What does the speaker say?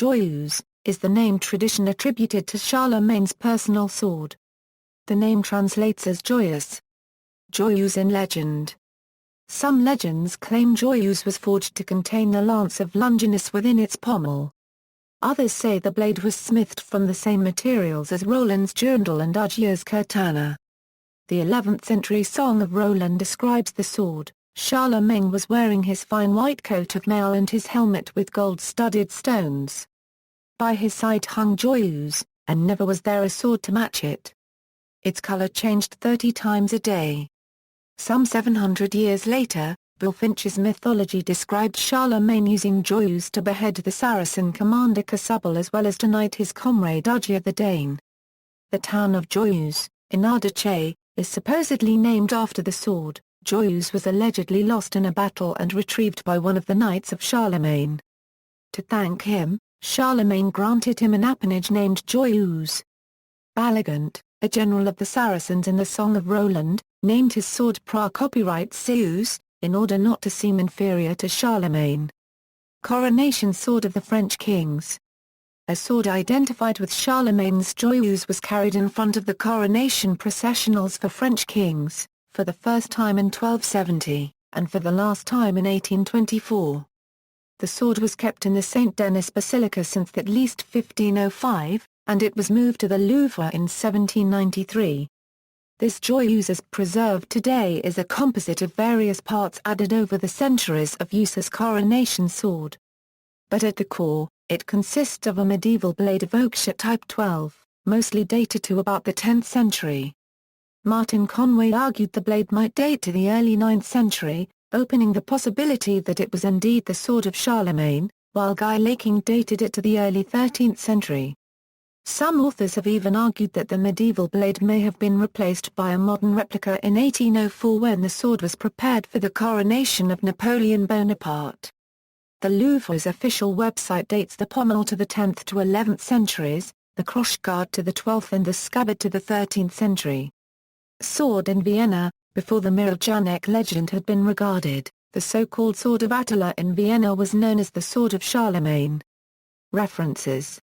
Joyeuse, is the name tradition attributed to Charlemagne's personal sword. The name translates as joyous. Joyeuse in legend. Some legends claim Joyeuse was forged to contain the lance of Longinus within its pommel. Others say the blade was smithed from the same materials as Roland's durandal and Joyeuse katana. The 11th century Song of Roland describes the sword. Charlemagne was wearing his fine white coat of mail and his helmet with gold-studded stones. By his side hung Joyeuse, and never was there a sword to match it. Its color changed 30 times a day. Some 700 years later, Bulfinch's mythology described Charlemagne using Joyeuse to behead the Saracen commander Cassubal as well as to knight his comrade Ugia the Dane. The town of Joyeuse, in Ardèche, is supposedly named after the sword. Joyeuse was allegedly lost in a battle and retrieved by one of the knights of Charlemagne. To thank him, Charlemagne granted him an appanage named Joyeuse. Balagant, a general of the Saracens in the Song of Roland, named his sword copyright Joyeuse, in order not to seem inferior to Charlemagne. Coronation sword of the French kings. A sword identified with Charlemagne's Joyeuse was carried in front of the coronation processionals for French kings, for the first time in 1270, and for the last time in 1824. The sword was kept in the St. Denis Basilica since at least 1505, and it was moved to the Louvre in 1793. This Joyeuse as preserved today is a composite of various parts added over the centuries of use as coronation sword. But at the core, it consists of a medieval blade of oakshot type 12, mostly dated to about the 10th century. Martin Conway argued the blade might date to the early 9th century, opening the possibility that it was indeed the sword of Charlemagne, while Guy Laking dated it to the early 13th century. Some authors have even argued that the medieval blade may have been replaced by a modern replica in 1804 when the sword was prepared for the coronation of Napoleon Bonaparte. The Louvre's official website dates the pommel to the 10th to 11th centuries, the crossguard to the 12th and the scabbard to the 13th century. Sword in Vienna. Before the Mirjanek legend had been regarded, the so-called Sword of Attila in Vienna was known as the Sword of Charlemagne. References